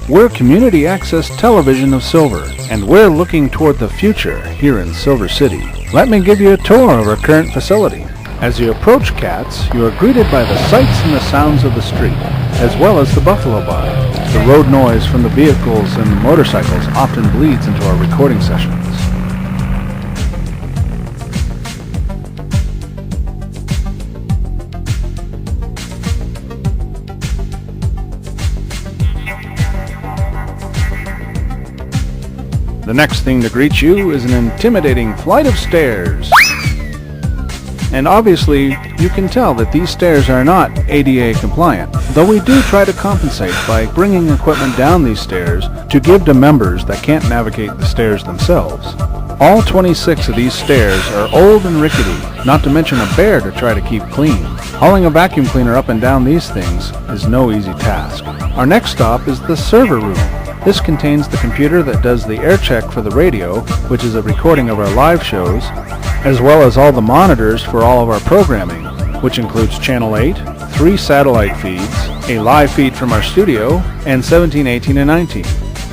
We're Community Access Television of Silver, and we're looking toward the future here in Silver City. Let me give you a tour of our current facility. As you approach CATS, you are greeted by the sights and the sounds of the street, as well as the Buffalo Bar. The road noise from the vehicles and the motorcycles often bleeds into our recording sessions. The next thing to greet you is an intimidating flight of stairs. And obviously, you can tell that these stairs are not ADA compliant, though we do try to compensate by bringing equipment down these stairs to give to members that can't navigate the stairs themselves. All 26 of these stairs are old and rickety, not to mention a bear to try to keep clean. Hauling a vacuum cleaner up and down these things is no easy task. Our next stop is the server room. This contains the computer that does the air check for the radio, which is a recording of our live shows, as well as all the monitors for all of our programming, which includes Channel 8, 3 satellite feeds, a live feed from our studio, and 17, 18, and 19.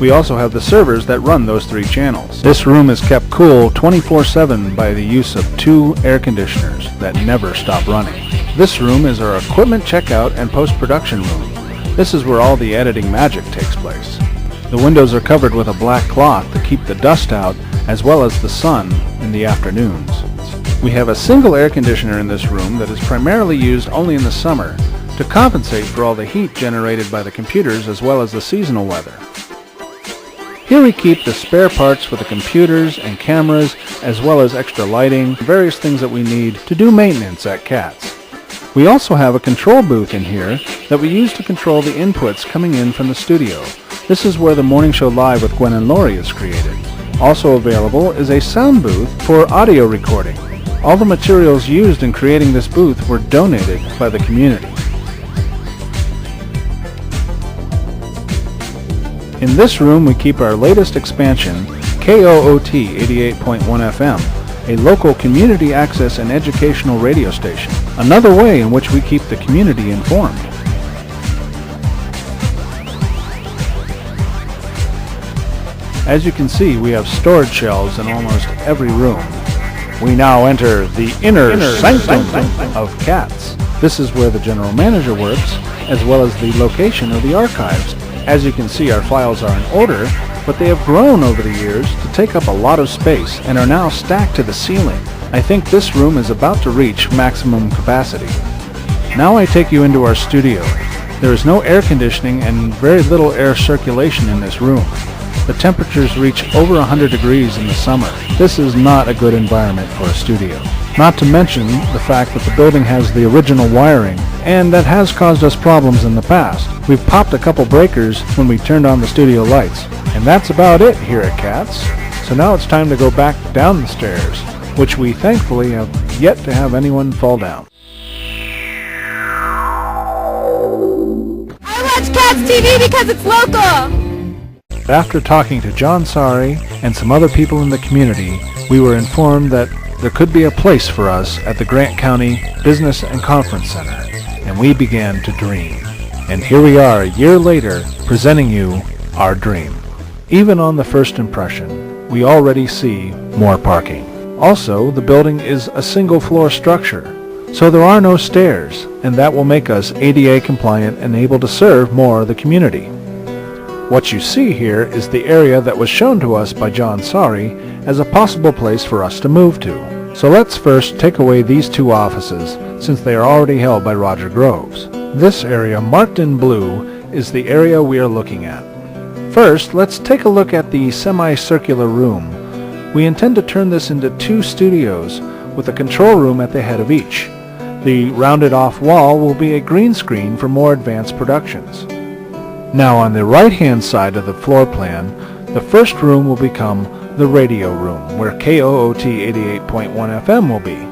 We also have the servers that run those 3 channels. This room is kept cool 24/7 by the use of 2 air conditioners that never stop running. This room is our equipment checkout and post-production room. This is where all the editing magic takes place. The windows are covered with a black cloth to keep the dust out, as well as the sun in the afternoons. We have a single air conditioner in this room that is primarily used only in the summer to compensate for all the heat generated by the computers as well as the seasonal weather. Here we keep the spare parts for the computers and cameras, as well as extra lighting, various things that we need to do maintenance at CATS. We also have a control booth in here that we use to control the inputs coming in from the studio. This is where the Morning Show Live with Gwen and Lori is created. Also available is a sound booth for audio recording. All the materials used in creating this booth were donated by the community. In this room we keep our latest expansion, KOOT 88.1 FM, a local community access and educational radio station. Another way in which we keep the community informed. As you can see, we have storage shelves in almost every room. We now enter the inner sanctum of CATS. This is where the general manager works, as well as the location of the archives. As you can see, our files are in order, but they have grown over the years to take up a lot of space and are now stacked to the ceiling. I think this room is about to reach maximum capacity. Now I take you into our studio. There is no air conditioning and very little air circulation in this room. The temperatures reach over 100 degrees in the summer. This is not a good environment for a studio. Not to mention the fact that the building has the original wiring, and that has caused us problems in the past. We've popped a couple breakers when we turned on the studio lights. And that's about it here at CATS. So now it's time to go back down the stairs, which we thankfully have yet to have anyone fall down. I watch CATS TV because it's local! After talking to John Sari and some other people in the community, we were informed that there could be a place for us at the Grant County Business and Conference Center, and we began to dream. And here we are a year later, presenting you our dream. Even on the first impression, we already see more parking. Also, the building is a single-floor structure, so there are no stairs, and that will make us ADA compliant and able to serve more of the community. What you see here is the area that was shown to us by John Sari as a possible place for us to move to. So let's first take away these 2 offices, since they are already held by Roger Groves. This area, marked in blue, is the area we are looking at. First, let's take a look at the semicircular room. We intend to turn this into 2 studios, with a control room at the head of each. The rounded off wall will be a green screen for more advanced productions. Now on the right-hand side of the floor plan, the first room will become the radio room, where KOOT 88.1 FM will be.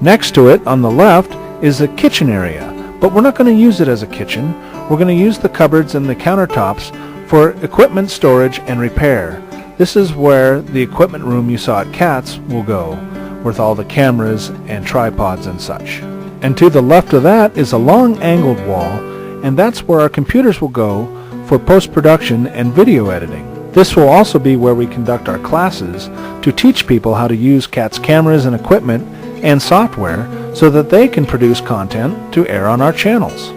Next to it, on the left, is a kitchen area, but we're not going to use it as a kitchen. We're going to use the cupboards and the countertops for equipment storage and repair. This is where the equipment room you saw at CATS will go, with all the cameras and tripods and such. And to the left of that is a long angled wall, and that's where our computers will go for post-production and video editing. This will also be where we conduct our classes to teach people how to use CAT's cameras and equipment and software so that they can produce content to air on our channels.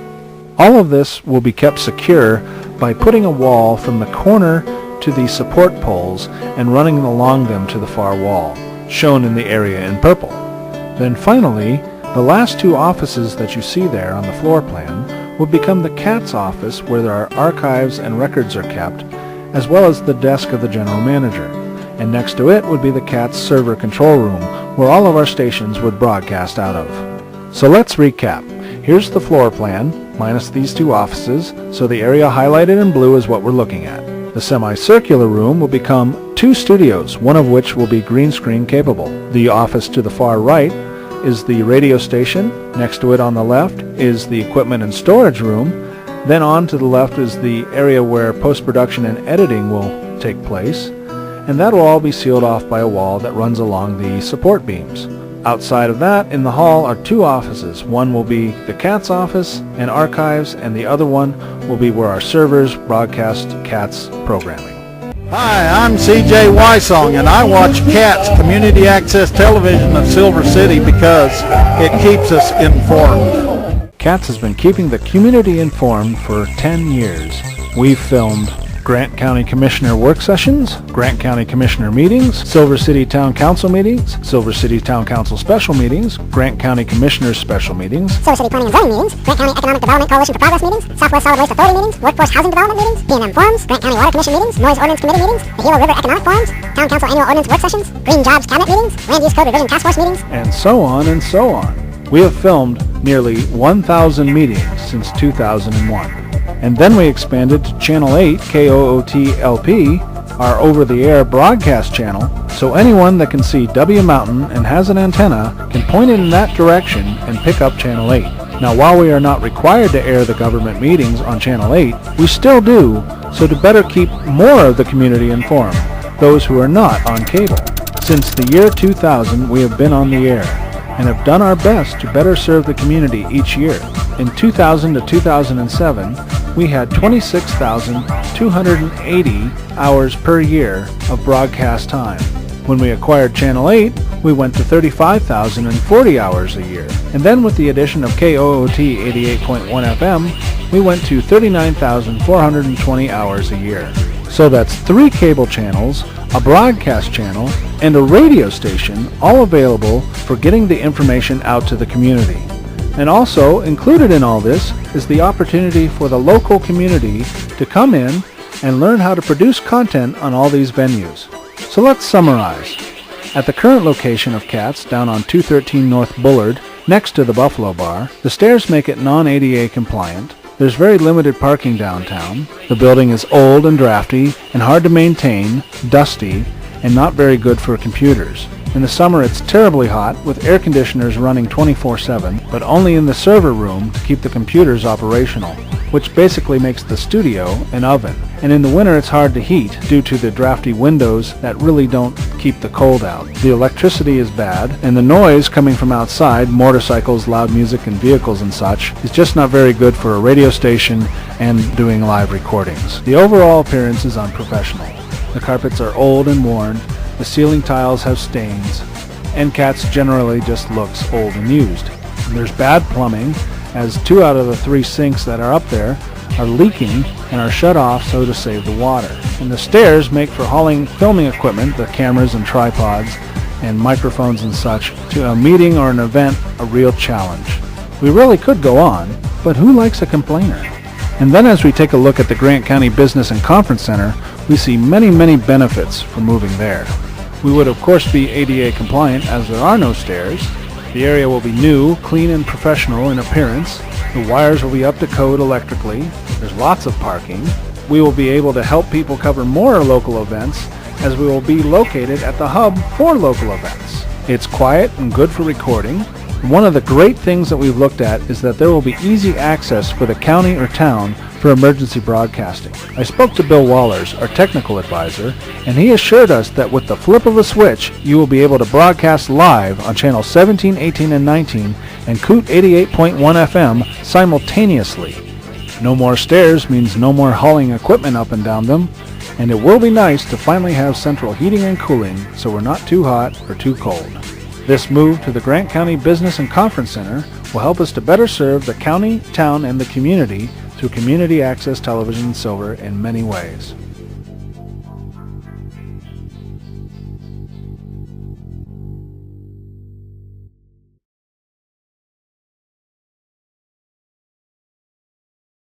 All of this will be kept secure by putting a wall from the corner to the support poles and running along them to the far wall, shown in the area in purple. Then finally, the last two offices that you see there on the floor plan will become the CAT's office where our archives and records are kept, as well as the desk of the general manager. And next to it would be the CAT's server control room, where all of our stations would broadcast out of. So let's recap. Here's the floor plan, minus these two offices, so the area highlighted in blue is what we're looking at. The semicircular room will become two studios, one of which will be green screen capable. The office to the far right is the radio station. Next to it on the left is the equipment and storage room. Then on to the left is the area where post-production and editing will take place. And that will all be sealed off by a wall that runs along the support beams. Outside of that, in the hall, are two offices. One will be the CAT's office and archives, and the other one will be where our servers broadcast CAT's programming. Hi, I'm CJ Wysong, and I watch CAT's Community Access Television of Silver City because it keeps us informed. CAT's has been keeping the community informed for 10 years. We've filmed Grant County Commissioner work sessions, Grant County Commissioner meetings, Silver City Town Council meetings, Silver City Town Council special meetings, Grant County Commissioners special meetings, Silver City Planning and Zoning meetings, Grant County Economic Development Coalition for Progress meetings, Southwest Solid Waste Authority meetings, Workforce Housing Development meetings, B&M forums, Grant County Water Commission meetings, Noise Ordinance Committee meetings, the Hero River Economic Forums, Town Council Annual Ordinance Work Sessions, Green Jobs Cabinet meetings, Land Use Code Revision Task Force meetings, and so on and so on. We have filmed nearly 1,000 meetings since 2001. And then we expanded to Channel 8 KOOT-LP, our over-the-air broadcast channel, so anyone that can see W Mountain and has an antenna can point it in that direction and pick up Channel 8. Now, while we are not required to air the government meetings on Channel 8, we still do, so to better keep more of the community informed, those who are not on cable. Since the year 2000, we have been on the air and have done our best to better serve the community each year. In 2000 to 2007, we had 26,280 hours per year of broadcast time. When we acquired Channel 8, we went to 35,040 hours a year. And then with the addition of KOOT 88.1 FM, we went to 39,420 hours a year. So that's 3 cable channels, a broadcast channel, and a radio station, all available for getting the information out to the community. And also included in all this is the opportunity for the local community to come in and learn how to produce content on all these venues. So let's summarize. At the current location of CAT's down on 213 North Bullard, next to the Buffalo Bar, the stairs make it non-ADA compliant. There's very limited parking downtown. The building is old and drafty and hard to maintain, dusty, and not very good for computers. In the summer it's terribly hot with air conditioners running 24/7, but only in the server room to keep the computers operational, which basically makes the studio an oven. And in the winter it's hard to heat due to the drafty windows that really don't keep the cold out. The electricity is bad, and the noise coming from outside, motorcycles, loud music, and vehicles and such, is just not very good for a radio station and doing live recordings. The overall appearance is unprofessional. The carpets are old and worn, the ceiling tiles have stains, and CAT's generally just looks old and used. And there's bad plumbing, as 2 out of the 3 sinks that are up there are leaking and are shut off so to save the water. And the stairs make for hauling filming equipment, the cameras and tripods and microphones and such, to a meeting or an event a real challenge. We really could go on, but who likes a complainer? And then as we take a look at the Grant County Business and Conference Center, we see many benefits from moving there. We would of course be ADA compliant as there are no stairs. The area will be new, clean and professional in appearance. The wires will be up to code electrically. There's lots of parking. We will be able to help people cover more local events as we will be located at the hub for local events. It's quiet and good for recording. One of the great things that we've looked at is that there will be easy access for the county or town for emergency broadcasting. I spoke to Bill Wallers, our technical advisor, and he assured us that with the flip of a switch, you will be able to broadcast live on channels 17, 18, and 19 and COOT 88.1 FM simultaneously. No more stairs means no more hauling equipment up and down them, and it will be nice to finally have central heating and cooling so we're not too hot or too cold. This move to the Grant County Business and Conference Center will help us to better serve the county, town, and the community through Community Access Television Silver in many ways.